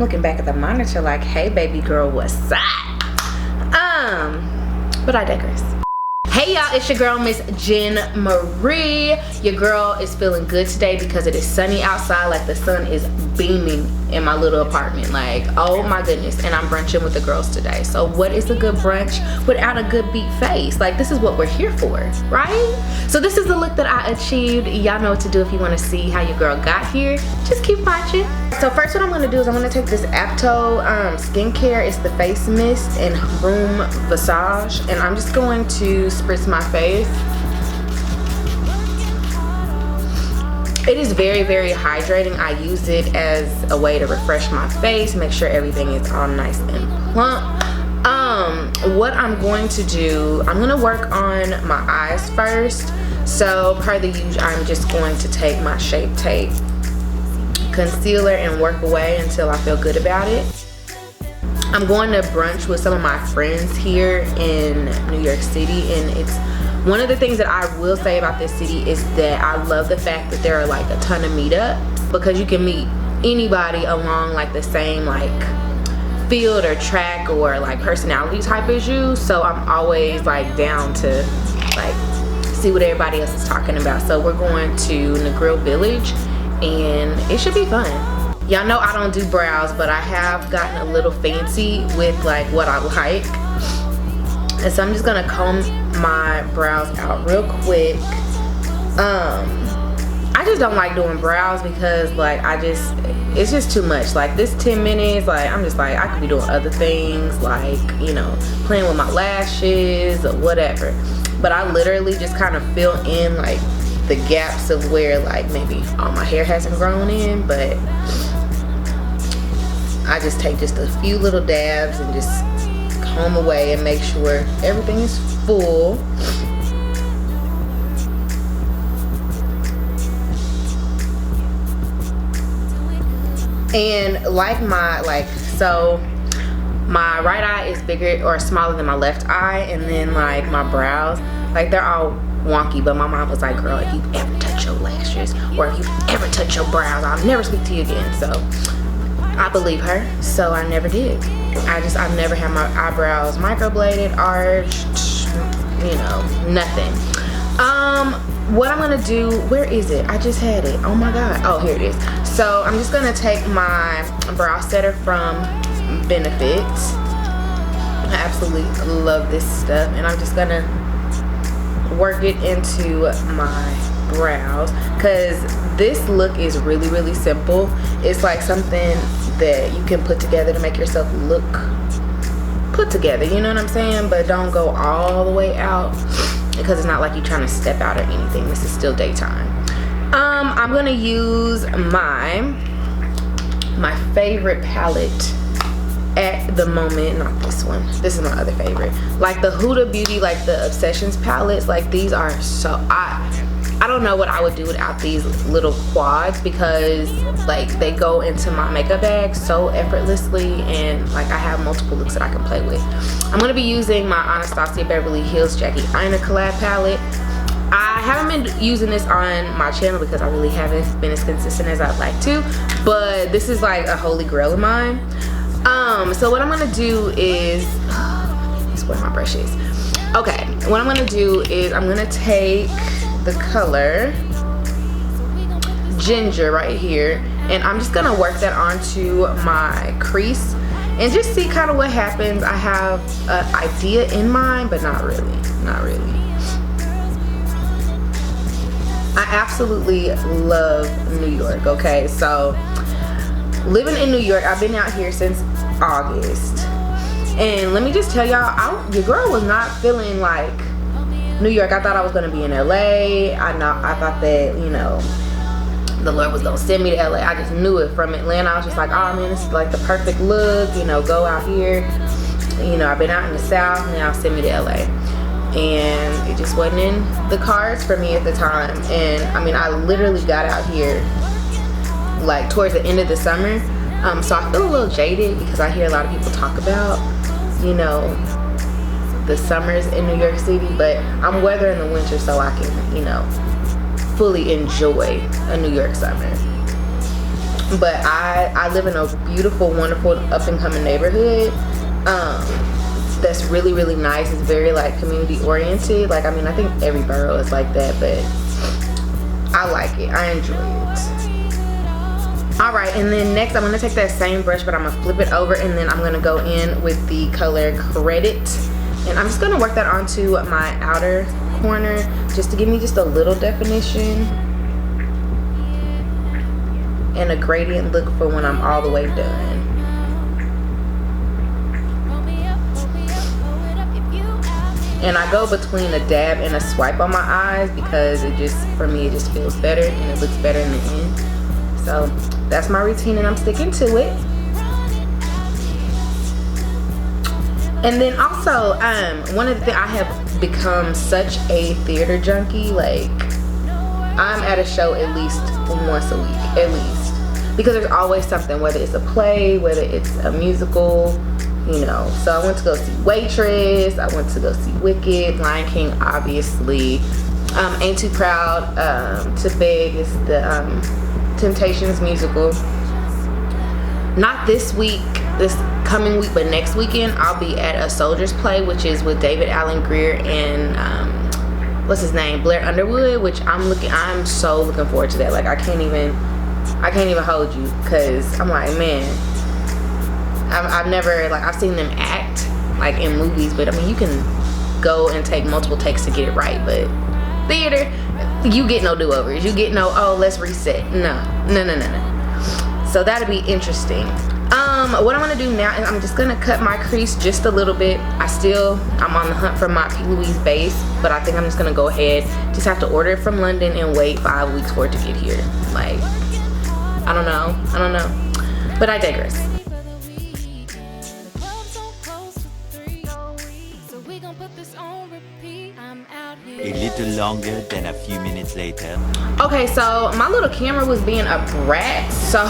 looking back at the monitor like, hey baby girl, what's up? But I digress. Hey y'all, it's your girl Miss JenMarie. Your girl is feeling good today because it is sunny outside. Like the sun is beaming in my little apartment. Like, oh my goodness. And I'm brunching with the girls today. So what is a good brunch without a good beat face? Like, this is what we're here for, right? So this is the look that I achieved. Y'all know what to do if you want to see how your girl got here. Just keep watching. So first what I'm going to do is I'm going to take this Apto skincare. It's the face mist in Grwm Visage. And I'm just going to spritz my face. It is very, very hydrating. I use it as a way to refresh my face, make sure everything is all nice and plump. What I'm going to do, I'm going to work on my eyes first. So per the usual, I'm just going to take my Shape Tape concealer and work away until I feel good about it. I'm going to brunch with some of my friends here in New York City, and it's one of the things that I will say about this city is that I love the fact that there are like a ton of meetups, because you can meet anybody along like the same like field or track or like personality type as you. So I'm always like down to like see what everybody else is talking about. So we're going to Grwm Village and it should be fun. Y'all know I don't do brows, but I have gotten a little fancy with like what I like. And so I'm just gonna comb my brows out real quick. I just don't like doing brows because like it's just too much. Like this 10 minutes, like I'm just like, I could be doing other things, like, you know, playing with my lashes or whatever. But I literally just kind of fill in like the gaps of where like maybe all my hair hasn't grown in, but I just take just a few little dabs and just comb away and make sure everything is full. And like so my right eye is bigger or smaller than my left eye, and then like my brows, like they're all wonky, but my mom was like, girl, if you ever touch your lashes or if you ever touch your brows, I'll never speak to you again. So I believe her, so I never did. I've never had my eyebrows microbladed, arched, you know, nothing. What I'm gonna do, where is it? I just had it. Oh my god. Oh, here it is. So I'm just gonna take my brow setter from Benefit. I absolutely love this stuff, and I'm just gonna work it into my brows because this look is really, really simple. It's like something that you can put together to make yourself look put together, you know what I'm saying? But don't go all the way out because it's not like you're trying to step out or anything. This is still daytime. I'm gonna use my favorite palette at the moment. Not this one, this is my other favorite, like the Huda Beauty, like the Obsessions palettes. Like these are so, I don't know what I would do without these little quads, because like they go into my makeup bag so effortlessly, and like I have multiple looks that I can play with. I'm gonna be using my Anastasia Beverly Hills Jackie Aina collab palette. I haven't been using this on my channel because I really haven't been as consistent as I'd like to, but this is like a holy grail of mine. So what I'm gonna do is, that's where my brush is. Okay, what I'm gonna do is I'm gonna take the color Ginger right here, and I'm just gonna work that onto my crease and just see kind of what happens. I have an idea in mind, but not really. I absolutely love New York. Okay, so living in New York, I've been out here since August, and let me just tell y'all, your girl was not feeling like New York. I thought I was gonna be in LA. I thought that, you know, the Lord was gonna send me to LA. I just knew it from Atlanta. I was just like, oh man, this is like the perfect look, you know, go out here. You know, I've been out in the South, and now send me to LA. And it just wasn't in the cards for me at the time. And I mean, I literally got out here like towards the end of the summer. So I feel a little jaded because I hear a lot of people talk about, you know, the summers in New York City, but I'm weathering the winter so I can, you know, fully enjoy a New York summer. but I live in a beautiful, wonderful, up and coming neighborhood. That's really, really nice. It's very like community oriented. Like, I mean, I think every borough is like that, but I like it. I enjoy it. All right, and then next I'm gonna take that same brush, but I'm gonna flip it over, and then I'm gonna go in with the color Credit, and I'm just gonna work that onto my outer corner just to give me just a little definition and a gradient look for when I'm all the way done. And I go between a dab and a swipe on my eyes because it just, for me, it just feels better and it looks better in the end. So that's my routine and I'm sticking to it. And then also, one of the things, I have become such a theater junkie. Like, I'm at a show at least once a week, at least. Because there's always something, whether it's a play, whether it's a musical, you know. So I went to go see Waitress, I went to go see Wicked, Lion King, obviously. Ain't Too Proud to Beg is the Temptations musical. Not this week, this coming week, but next weekend I'll be at A Soldier's Play, which is with David Alan Grier and what's his name, Blair Underwood, which I'm so looking forward to that. Like, I can't even hold you, because I'm like, man, I've never, like, I've seen them act like in movies, but I mean, you can go and take multiple takes to get it right, but theater, you get no do-overs, you get no, oh, let's reset. No. So that'll be interesting. What I'm gonna do now is I'm just gonna cut my crease just a little bit. I'm on the hunt for my P. Louise base, but I think I'm just gonna go ahead, just have to order it from London and wait 5 weeks for it to get here. Like, I don't know, but I digress. A little longer than a few minutes later. Okay, so my little camera was being a brat, so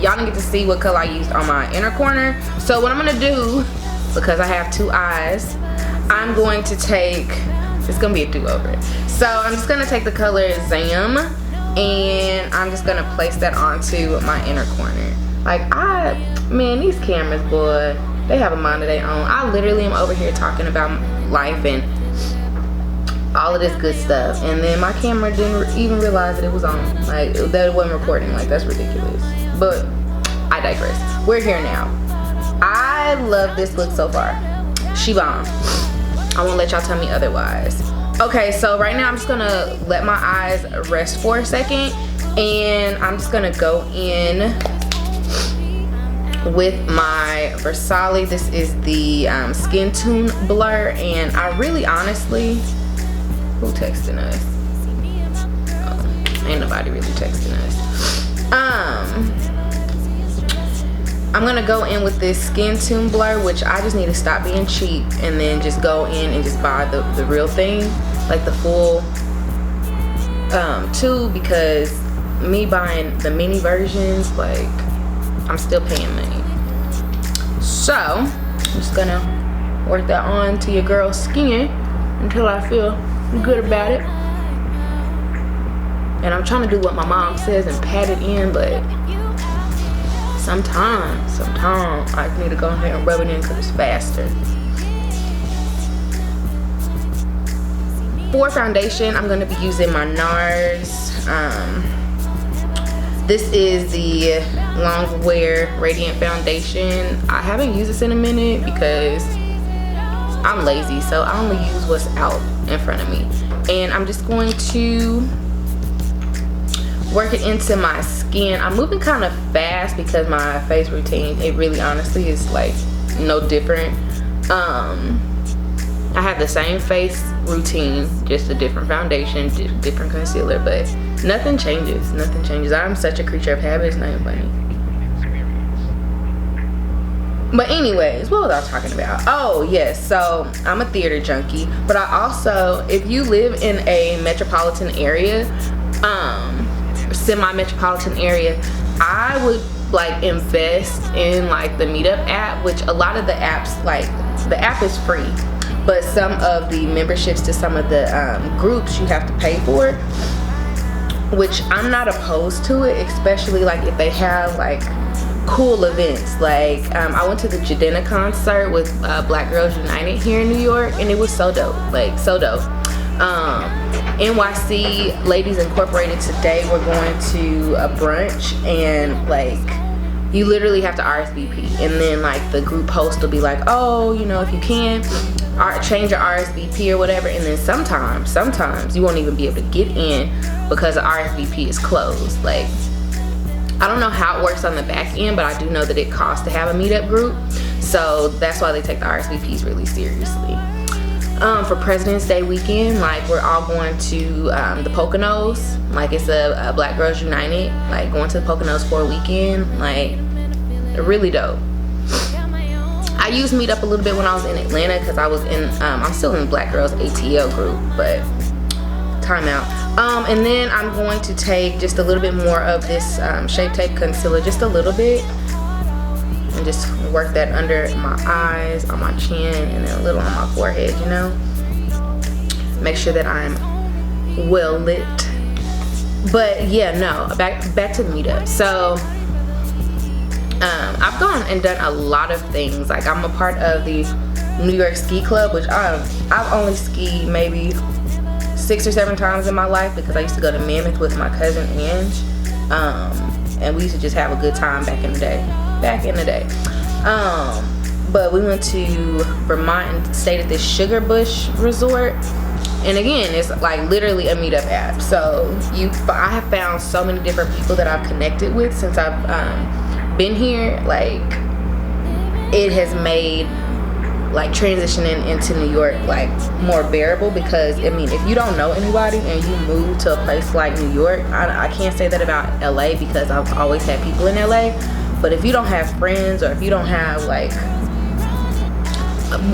y'all didn't get to see what color I used on my inner corner. So what I'm gonna do, because I have two eyes, I'm going to take, it's gonna be a do-over. So I'm just gonna take the color Zam, and I'm just gonna place that onto my inner corner. Like, man, these cameras, boy, they have a mind of their own. I literally am over here talking about life and all of this good stuff, and then my camera didn't even realize that it was on, like, that it wasn't recording. Like, that's ridiculous, but I digress. We're here now. I love this look so far. She bomb. I won't let y'all tell me otherwise. Okay, so right now I'm just gonna let my eyes rest for a second, and I'm just gonna go in with my Versace. This is the Skin Tune Blur, and I really honestly, who texting us? Oh, ain't nobody really texting us. I'm gonna go in with this Skin Tune Blur, which I just need to stop being cheap and then just go in and just buy the real thing, like the full tube, because me buying the mini versions, like, I'm still paying money. So I'm just gonna work that on to your girl's skin until I feel good about it. And I'm trying to do what my mom says and pat it in, but sometimes I need to go ahead and rub it in because it's faster. For foundation, I'm going to be using my NARS. This is the Longwear Radiant Foundation. I haven't used this in a minute because I'm lazy, so I only use what's out in front of me. And I'm just going to work it into my skin. I'm moving kind of fast because my face routine, it really honestly is like no different. I have the same face routine, just a different foundation, different concealer, but nothing changes. I'm such a creature of habit, it's not even funny. But anyways, what was I talking about? Oh yes, so I'm a theater junkie, but I also, if you live in a metropolitan area, semi-metropolitan area, I would like invest in like the Meetup app, which a lot of the apps, like the app is free, but some of the memberships to some of the groups you have to pay for. which I'm not opposed to it, especially like if they have like cool events. Like I went to the Jadena concert with Black Girls United here in New York, and it was so dope, like so dope. NYC Ladies Incorporated today, we're going to a brunch, and like you literally have to RSVP, and then like the group host will be like, oh, you know, if you can change your RSVP or whatever, and then sometimes you won't even be able to get in because the RSVP is closed. Like I don't know how it works on the back end, but I do know that it costs to have a meetup group, so that's why they take the RSVPs really seriously. For President's Day weekend, like we're all going to the Poconos. Like it's a Black Girls United, like going to the Poconos for a weekend, like really dope. I used Meetup a little bit when I was in Atlanta because I was in I'm still in the Black Girls ATL group, but time out. And then I'm going to take just a little bit more of this Shape Tape concealer, just a little bit, and just work that under my eyes, on my chin, and then a little on my forehead, you know. Make sure that I'm well lit. But yeah, no, back to the meetup. So I've gone and done a lot of things. Like I'm a part of the New York Ski Club, which I've only skied maybe 6 or 7 times in my life because I used to go to Mammoth with my cousin Ange, and we used to just have a good time back in the day. But we went to Vermont and stayed at this Sugar Bush resort, and again, it's like literally a meetup app. So I have found so many different people that I've connected with since I've been here. Like it has made like transitioning into New York like more bearable, because I mean, if you don't know anybody and you move to a place like New York, I can't say that about LA because I've always had people in LA, but if you don't have friends, or if you don't have like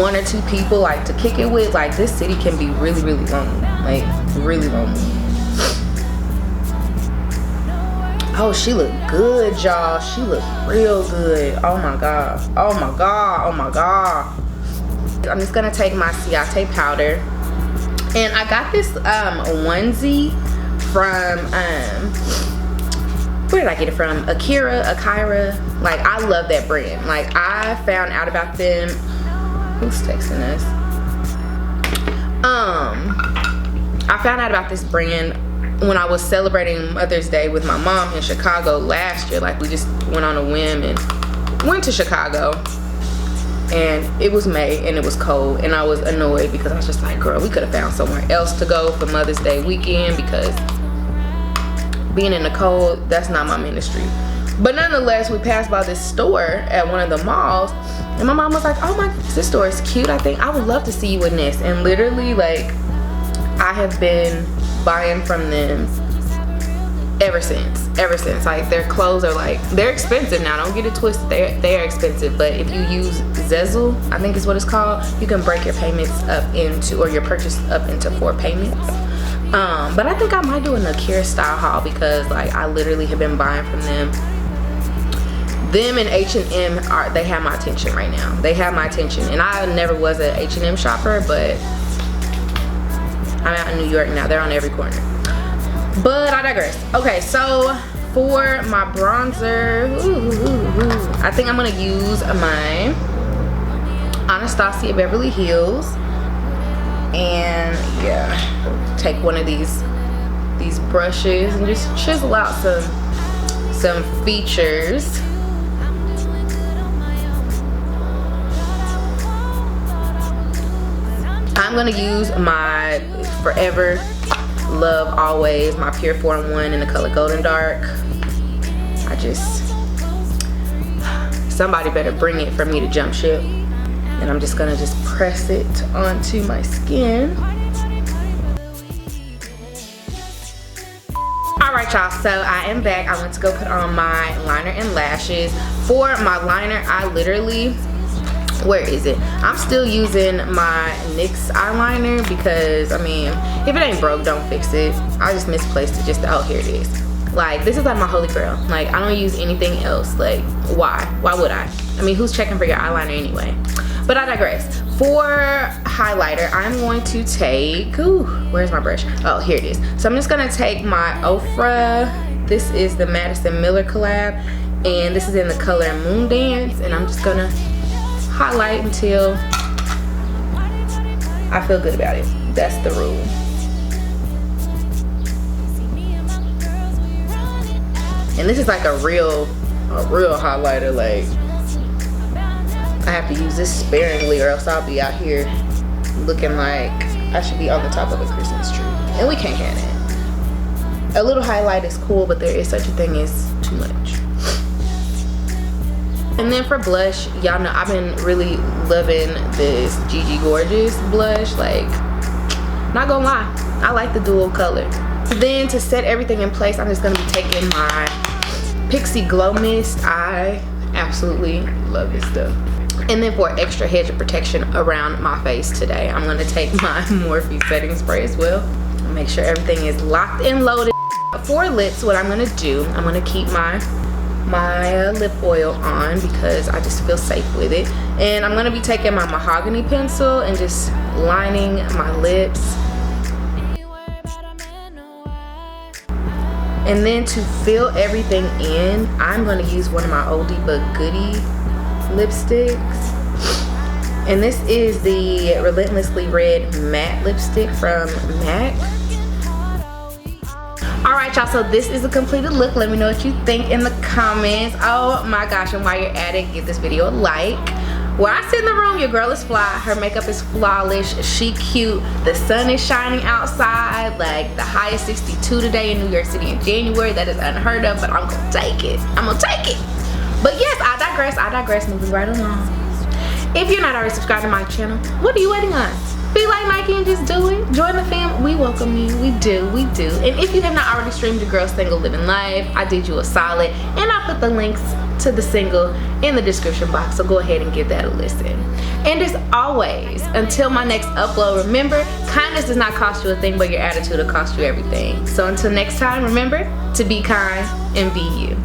1 or 2 people like to kick it with, like this city can be really, really lonely, like really lonely. Oh, she looked good, y'all. She looked real good. Oh my god. Oh my god. Oh my god. I'm just gonna take my Ciate powder, and I got this onesie from where did I get it from? Akira. Like I love that brand. Like I found out about them. Who's texting us? I found out about this brand when I was celebrating Mother's Day with my mom in Chicago last year. Like we just went on a whim and went to Chicago, and it was May and it was cold, and I was annoyed because I was just like, girl, we could have found somewhere else to go for Mother's Day weekend, because being in the cold, that's not my ministry. But nonetheless, we passed by this store at one of the malls, and my mom was like, oh my goodness, this store is cute. I would love to see you in this. And literally, like, I have been buying from them ever since. Like their clothes are like, they're expensive now, don't get it twisted, they are expensive, but if you use Zezel, I think is what it's called, you can break your payments up into, or your purchase up into 4 payments. But I think I might do an Akira style haul, because like I literally have been buying from them. Them and H&M they have my attention right now. They have my attention, and I never was an H&M shopper, but I'm out in New York now. They're on every corner. But I digress. Okay, so for my bronzer, I think I'm gonna use my Anastasia Beverly Hills, and yeah, take one of these brushes and just chisel out some features. I'm gonna use my Forever Love Always, my Pure 4-in-1 in the color Golden Dark. Somebody better bring it for me to jump ship. And I'm just gonna press it onto my skin. Alright y'all, so I am back. I went to go put on my liner and lashes. For my liner, I literally, where is it? I'm still using my NYX eyeliner because, I mean, if it ain't broke, don't fix it. I just misplaced it, oh, here it is. Like, this is like my holy grail. Like, I don't use anything else. Like, why would I mean, who's checking for your eyeliner anyway? But I digress. For highlighter, I'm going to take, ooh, where's my brush? Oh, here it is. So I'm just gonna take my Ofra. This is the Madison Miller collab, and this is in the color Moon Dance, and I'm just gonna highlight until I feel good about it. That's the rule. And this is like a real highlighter. Like, I have to use this sparingly, or else I'll be out here looking like I should be on the top of a Christmas tree, and we can't have that. A little highlight is cool, but there is such a thing as too much. And then for blush, y'all know I've been really loving this Gigi Gorgeous blush. Like, not gonna lie, I like the dual color. Then to set everything in place, I'm just gonna be taking my Pixie Glow Mist. I absolutely love this stuff. And then for extra hedge of protection around my face today, I'm gonna take my Morphe setting spray as well. Make sure everything is locked and loaded. For lips, what I'm gonna do, I'm gonna keep my lip oil on because I just feel safe with it. And I'm gonna be taking my mahogany pencil and just lining my lips. And then to fill everything in, I'm gonna use one of my oldie but goodie lipsticks. And this is the Relentlessly Red Matte lipstick from MAC. Alright y'all, so this is a completed look. Let me know what you think in the comments. Oh my gosh, and while you're at it, give this video a like. Where I sit in the room, your girl is fly. Her makeup is flawless. She cute. The sun is shining outside. Like, the high is 62 today in New York City in January. That is unheard of, but I'm gonna take it. I'm gonna take it. But yes, I digress. Moving right along. If you're not already subscribed to my channel, what are you waiting on? Be like Nike and just do it. Join the fam. We welcome you. We do. And if you have not already streamed your girl's single living life, I did you a solid, and I put the links to the single in the description box, so go ahead and give that a listen. And as always, until my next upload, remember, kindness does not cost you a thing, but your attitude will cost you everything. So until next time, remember to be kind and be you.